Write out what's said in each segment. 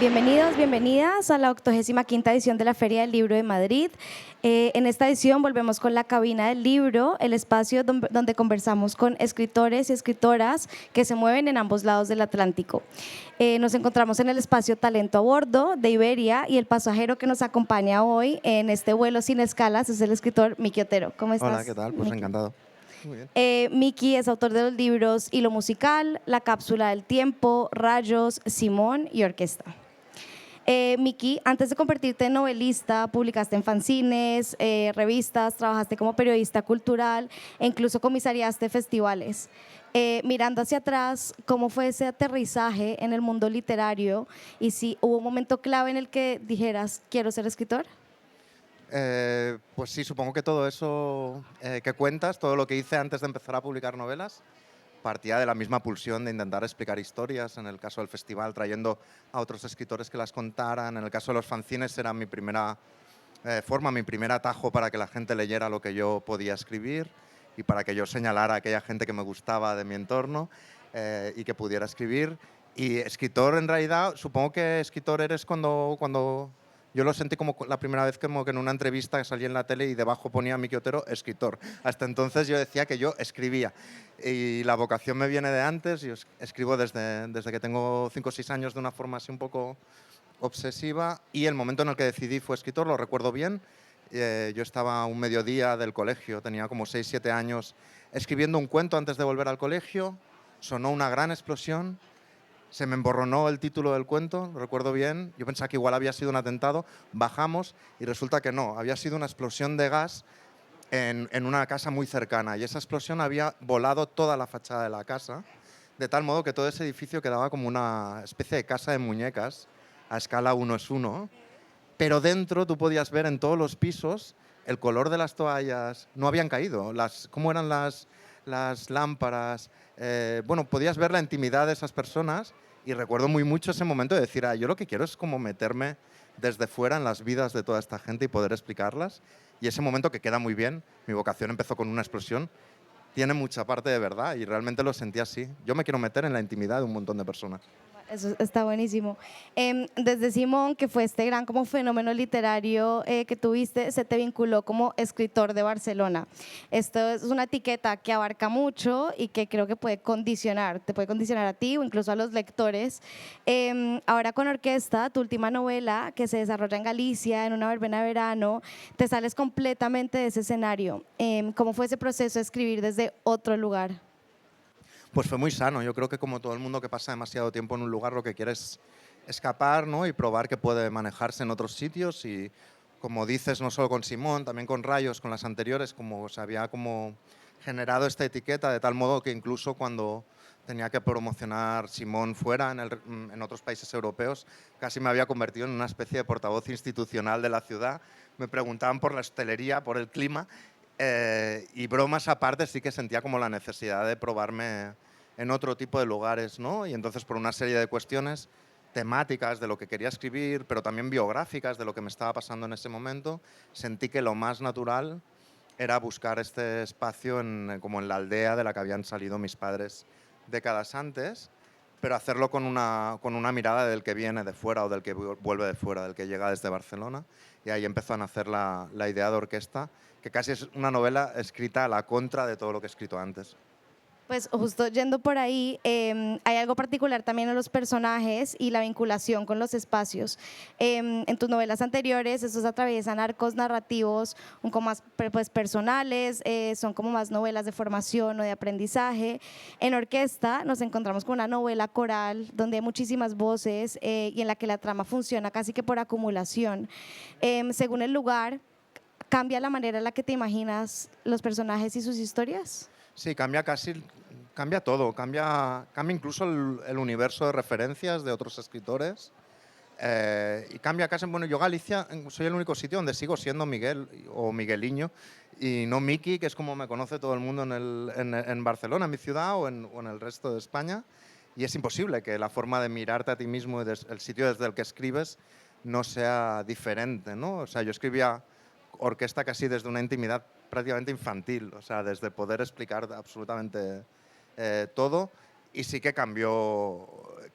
Bienvenidos, bienvenidas a la 85ª edición de la Feria del Libro de Madrid. En esta edición volvemos con la Cabina del Libro, el espacio donde conversamos con escritores y escritoras que se mueven en ambos lados del Atlántico. Nos encontramos en el espacio Talento a Bordo de Iberia y el pasajero que nos acompaña hoy en este vuelo sin escalas es el escritor Miki Otero. ¿Cómo estás, Hola, ¿qué tal? Pues Miki? encantado. Muy bien. Miki es autor de los libros Hilo Musical, La Cápsula del Tiempo, Rayos, Simón y Orquesta. Miki, antes de convertirte en novelista, publicaste en fanzines, revistas, trabajaste como periodista cultural e incluso comisariaste festivales. Mirando hacia atrás, ¿cómo fue ese aterrizaje en el mundo literario? Y si hubo un momento clave en el que dijeras, quiero ser escritor. Pues sí, supongo que todo eso que cuentas, todo lo que hice antes de empezar a publicar novelas, partía de la misma pulsión de intentar explicar historias, en el caso del festival trayendo a otros escritores que las contaran, en el caso de los fanzines era mi primera forma, mi primer atajo para que la gente leyera lo que yo podía escribir y para que yo señalara a aquella gente que me gustaba de mi entorno y que pudiera escribir. Y escritor, en realidad, supongo que escritor eres cuando yo lo sentí como la primera vez que en una entrevista que salí en la tele y debajo ponía Miki Otero, escritor. Hasta entonces yo decía que yo escribía. Y la vocación me viene de antes, yo escribo desde que tengo 5 o 6 años de una forma así un poco obsesiva, y el momento en el que decidí fue escritor, lo recuerdo bien. Yo estaba un mediodía del colegio, tenía como 6 7 años, escribiendo un cuento antes de volver al colegio, sonó una gran explosión, se me emborronó el título del cuento, lo recuerdo bien, yo pensaba que igual había sido un atentado, bajamos y resulta que no, había sido una explosión de gas en una casa muy cercana, y esa explosión había volado toda la fachada de la casa, de tal modo que todo ese edificio quedaba como una especie de casa de muñecas a escala 1:1, pero dentro tú podías ver en todos los pisos el color de las toallas, no habían caído, cómo eran las lámparas, bueno, podías ver la intimidad de esas personas, y recuerdo muy mucho ese momento de decir, yo lo que quiero es como meterme desde fuera en las vidas de toda esta gente y poder explicarlas, y ese momento que queda muy bien, mi vocación empezó con una explosión, tiene mucha parte de verdad y realmente lo sentí así. Yo me quiero meter en la intimidad de un montón de personas. Eso está buenísimo. Desde Simón, que fue este gran como fenómeno literario que tuviste, se te vinculó como escritor de Barcelona. Esto es una etiqueta que abarca mucho y que creo que te puede condicionar a ti o incluso a los lectores. Ahora con Orquesta, tu última novela que se desarrolla en Galicia, en una verbena de verano, te sales completamente de ese escenario. ¿Cómo fue ese proceso de escribir desde otro lugar? Pues fue muy sano. Yo creo que como todo el mundo que pasa demasiado tiempo en un lugar, lo que quiere es escapar, ¿no? Y probar que puede manejarse en otros sitios. Y como dices, no solo con Simón, también con Rayos, con las anteriores, como se había como generado esta etiqueta de tal modo que incluso cuando tenía que promocionar Simón fuera, en otros países europeos, casi me había convertido en una especie de portavoz institucional de la ciudad. Me preguntaban por la hostelería, por el clima, y bromas aparte, sí que sentía como la necesidad de probarme en otro tipo de lugares, ¿no? Y entonces, por una serie de cuestiones temáticas de lo que quería escribir, pero también biográficas de lo que me estaba pasando en ese momento, sentí que lo más natural era buscar este espacio como en la aldea de la que habían salido mis padres décadas antes, pero hacerlo con una mirada del que viene de fuera o del que vuelve de fuera, del que llega desde Barcelona. Y ahí empezó a nacer la idea de Orquesta, que casi es una novela escrita a la contra de todo lo que he escrito antes. Pues justo yendo por ahí, hay algo particular también en los personajes y la vinculación con los espacios. En tus novelas anteriores, esos atraviesan arcos narrativos un poco más pues, personales, son como más novelas de formación o de aprendizaje. En Orquesta nos encontramos con una novela coral donde hay muchísimas voces y en la que la trama funciona casi que por acumulación. Según el lugar, ¿cambia la manera en la que te imaginas los personajes y sus historias? Sí, cambia todo, cambia incluso el universo de referencias de otros escritores. Y cambia casi, bueno, yo Galicia soy el único sitio donde sigo siendo Miguel o Migueliño y no Miki, que es como me conoce todo el mundo en Barcelona, en mi ciudad o en el resto de España. Y es imposible que la forma de mirarte a ti mismo y el sitio desde el que escribes no sea diferente, ¿no? O sea, yo escribía Orquesta casi desde una intimidad prácticamente infantil, o sea, desde poder explicar absolutamente todo, y sí que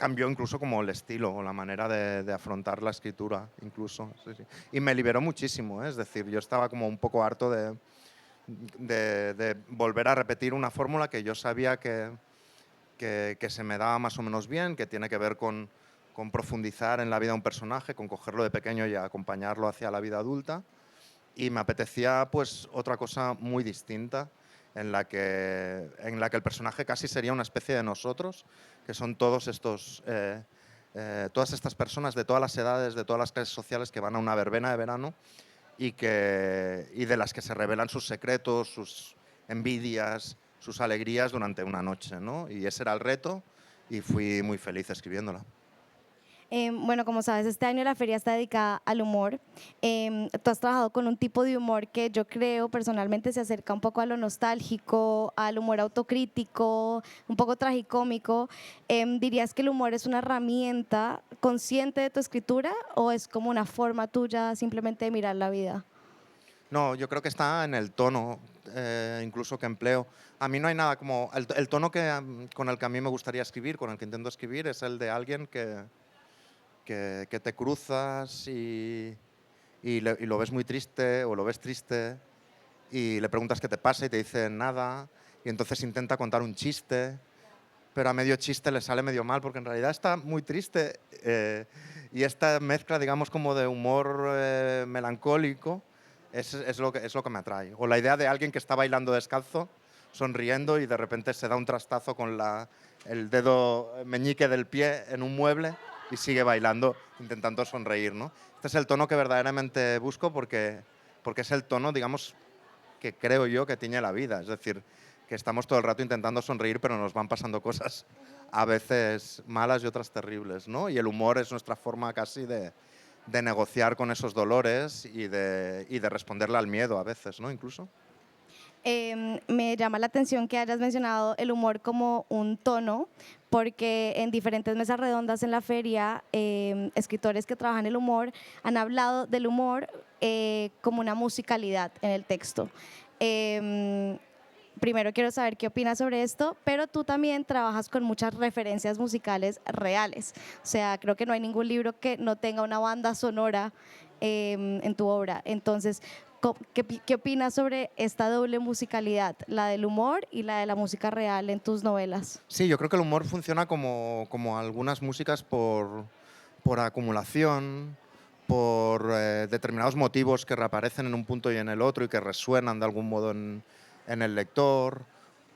cambió incluso como el estilo o la manera de afrontar la escritura, incluso. Sí, sí. Y me liberó muchísimo, ¿eh? Es decir, yo estaba como un poco harto de volver a repetir una fórmula que yo sabía que se me daba más o menos bien, que tiene que ver con profundizar en la vida de un personaje, con cogerlo de pequeño y acompañarlo hacia la vida adulta. Y me apetecía pues otra cosa muy distinta en la que el personaje casi sería una especie de nosotros, que son todas estas personas de todas las edades, de todas las clases sociales que van a una verbena de verano y de las que se revelan sus secretos, sus envidias, sus alegrías durante una noche, ¿no? Y ese era el reto y fui muy feliz escribiéndola. Bueno, como sabes, este año la feria está dedicada al humor. Tú has trabajado con un tipo de humor que yo creo personalmente se acerca un poco a lo nostálgico, al humor autocrítico, un poco tragicómico. ¿Dirías que el humor es una herramienta consciente de tu escritura o es como una forma tuya simplemente de mirar la vida? No, yo creo que está en el tono, incluso que empleo. A mí no hay nada como... El tono con el que a mí me gustaría escribir, con el que intento escribir, es el de alguien que te cruzas y lo ves muy triste o lo ves triste y le preguntas qué te pasa y te dice nada y entonces intenta contar un chiste, pero a medio chiste le sale medio mal porque en realidad está muy triste y esta mezcla, digamos, como de humor melancólico es lo que me atrae. O la idea de alguien que está bailando descalzo, sonriendo y de repente se da un trastazo con el dedo meñique del pie en un mueble y sigue bailando intentando sonreír, ¿no? Este es el tono que verdaderamente busco porque es el tono, digamos, que creo yo que tiene la vida. Es decir, que estamos todo el rato intentando sonreír, pero nos van pasando cosas a veces malas y otras terribles, ¿no? Y el humor es nuestra forma casi de negociar con esos dolores y de responderle al miedo a veces, ¿no? Incluso. Me llama la atención que hayas mencionado el humor como un tono, porque en diferentes mesas redondas en la feria, escritores que trabajan el humor han hablado del humor como una musicalidad en el texto. Em, Primero quiero saber qué opinas sobre esto, pero tú también trabajas con muchas referencias musicales reales. O sea, creo que no hay ningún libro que no tenga una banda sonora en tu obra. Entonces, ¿qué opinas sobre esta doble musicalidad, la del humor y la de la música real en tus novelas? Sí, yo creo que el humor funciona como algunas músicas por acumulación, por determinados motivos que reaparecen en un punto y en el otro y que resuenan de algún modo en el lector,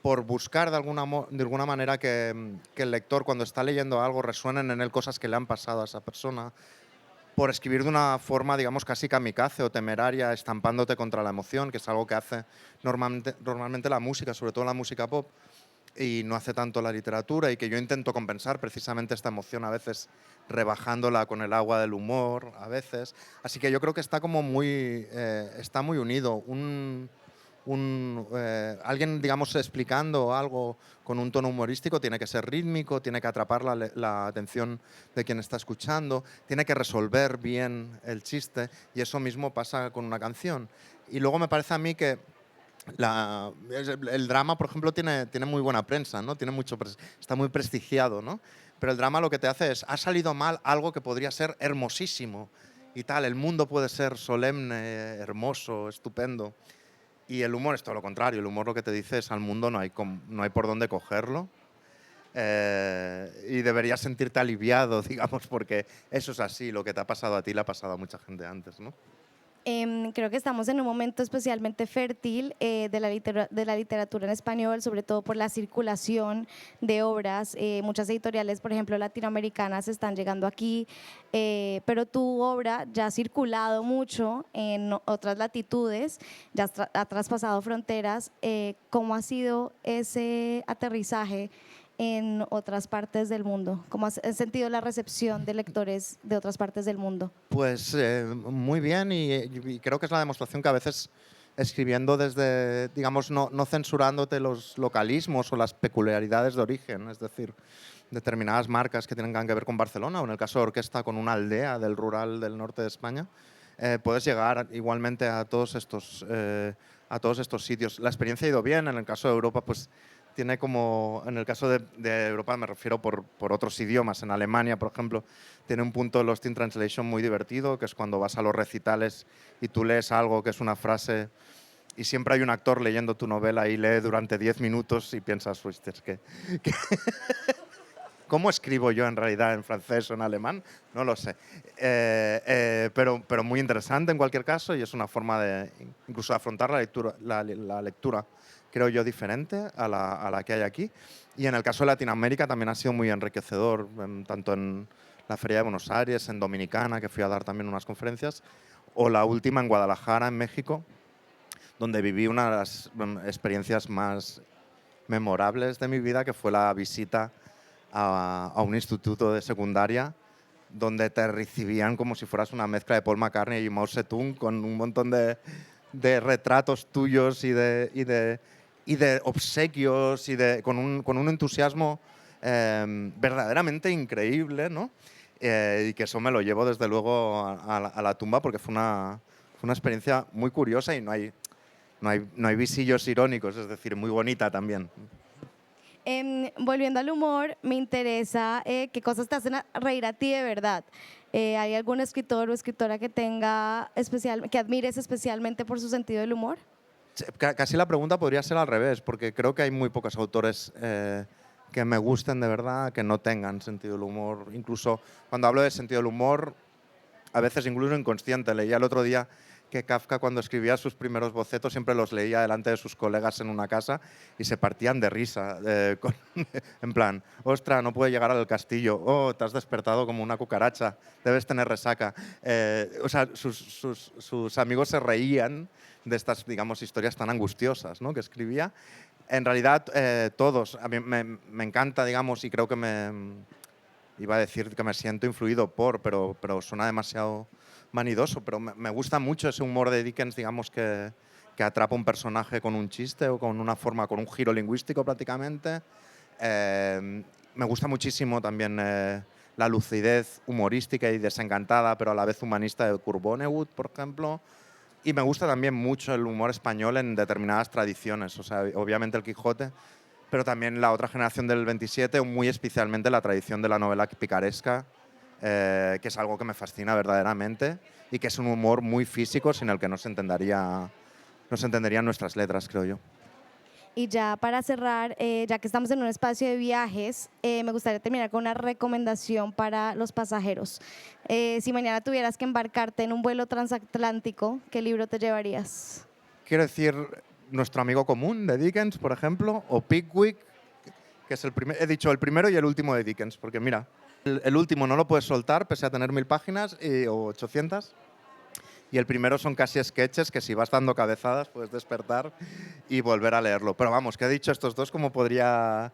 por buscar de alguna manera que el lector cuando está leyendo algo resuenen en él cosas que le han pasado a esa persona, por escribir de una forma, digamos, casi kamikaze o temeraria, estampándote contra la emoción, que es algo que hace normalmente la música, sobre todo la música pop, y no hace tanto la literatura, y que yo intento compensar precisamente esta emoción a veces rebajándola con el agua del humor a veces. Así que yo creo que está muy unido. Alguien, digamos, explicando algo con un tono humorístico tiene que ser rítmico, tiene que atrapar la atención de quien está escuchando, tiene que resolver bien el chiste, y eso mismo pasa con una canción. Y luego me parece a mí que el drama, por ejemplo, tiene muy buena prensa, ¿no? Está muy prestigiado, ¿no? Pero el drama lo que te hace es, ha salido mal algo que podría ser hermosísimo y tal, el mundo puede ser solemne, hermoso, estupendo. Y el humor es todo lo contrario, el humor lo que te dice es al mundo no hay por dónde cogerlo. Y deberías sentirte aliviado, digamos, porque eso es así, lo que te ha pasado a ti le ha pasado a mucha gente antes, ¿no? Creo que estamos en un momento especialmente fértil de la literatura en español, sobre todo por la circulación de obras. Muchas editoriales, por ejemplo, latinoamericanas, están llegando aquí, pero tu obra ya ha circulado mucho en otras latitudes, ya ha traspasado fronteras. ¿Cómo ha sido ese aterrizaje en otras partes del mundo? ¿Cómo has sentido la recepción de lectores de otras partes del mundo? Pues muy bien y creo que es la demostración que a veces escribiendo desde, digamos, no censurándote los localismos o las peculiaridades de origen, es decir, determinadas marcas que tienen que ver con Barcelona o en el caso de Orquesta con una aldea del rural del norte de España, puedes llegar igualmente a todos estos sitios. La experiencia ha ido bien, en el caso de Europa pues tiene como, en el caso de Europa me refiero por otros idiomas, en Alemania, por ejemplo, tiene un punto de Lost in Translation muy divertido, que es cuando vas a los recitales y tú lees algo que es una frase y siempre hay un actor leyendo tu novela y lee durante 10 minutos y piensas, "Uy, es que ¿cómo escribo yo en realidad en francés o en alemán? No lo sé". Pero muy interesante en cualquier caso y es una forma de incluso afrontar la lectura, creo yo, diferente a la que hay aquí. Y en el caso de Latinoamérica también ha sido muy enriquecedor, tanto en la Feria de Buenos Aires, en Dominicana, que fui a dar también unas conferencias, o la última en Guadalajara, en México, donde viví una de las experiencias más memorables de mi vida, que fue la visita a un instituto de secundaria donde te recibían como si fueras una mezcla de Paul McCartney y Mao Zedong, con un montón de retratos tuyos y de obsequios y con un entusiasmo verdaderamente increíble, ¿no? Y que eso me lo llevo desde luego a la tumba porque fue una experiencia muy curiosa y no hay visillos irónicos, es decir, muy bonita también. Volviendo al humor, me interesa qué cosas te hacen reír a ti de verdad. ¿Hay algún escritor o escritora que que admires especialmente por su sentido del humor? Sí, casi la pregunta podría ser al revés, porque creo que hay muy pocos autores que me gusten de verdad, que no tengan sentido del humor. Incluso cuando hablo de sentido del humor, a veces incluso inconsciente. Leía el otro día que Kafka, cuando escribía sus primeros bocetos, siempre los leía delante de sus colegas en una casa y se partían de risa. En plan, "Ostra, no puede llegar al castillo. Oh, te has despertado como una cucaracha. Debes tener resaca". O sea, sus amigos se reían de estas, digamos, historias tan angustiosas, ¿no?, que escribía. En realidad, todos. A mí me encanta, digamos, y creo que iba a decir que me siento influido pero suena demasiado vanidoso, pero me gusta mucho ese humor de Dickens, digamos, que atrapa un personaje con un chiste o con una forma, con un giro lingüístico prácticamente. Me gusta muchísimo también la lucidez humorística y desencantada, pero a la vez humanista de Kurt Vonnegut, por ejemplo. Y me gusta también mucho el humor español en determinadas tradiciones, o sea, obviamente el Quijote, pero también la otra generación del 27, muy especialmente la tradición de la novela picaresca, que es algo que me fascina verdaderamente y que es un humor muy físico sin el que no se entenderían nuestras letras, creo yo. Y ya para cerrar, ya que estamos en un espacio de viajes, me gustaría terminar con una recomendación para los pasajeros. Si mañana tuvieras que embarcarte en un vuelo transatlántico, ¿qué libro te llevarías? Quiero decir, nuestro amigo común de Dickens, por ejemplo, o Pickwick, que es he dicho el primero y el último de Dickens, porque mira, el último no lo puedes soltar, pese a tener 1000 páginas o 800. Y el primero son casi sketches que si vas dando cabezadas puedes despertar y volver a leerlo. Pero vamos, que he dicho estos dos como podría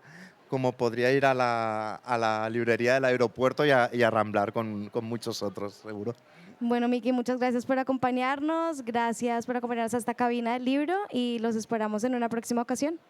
ir a la librería del aeropuerto y a ramblar con muchos otros, seguro. Bueno, Miki, muchas gracias por acompañarnos, gracias por acompañarnos a esta cabina del libro y los esperamos en una próxima ocasión.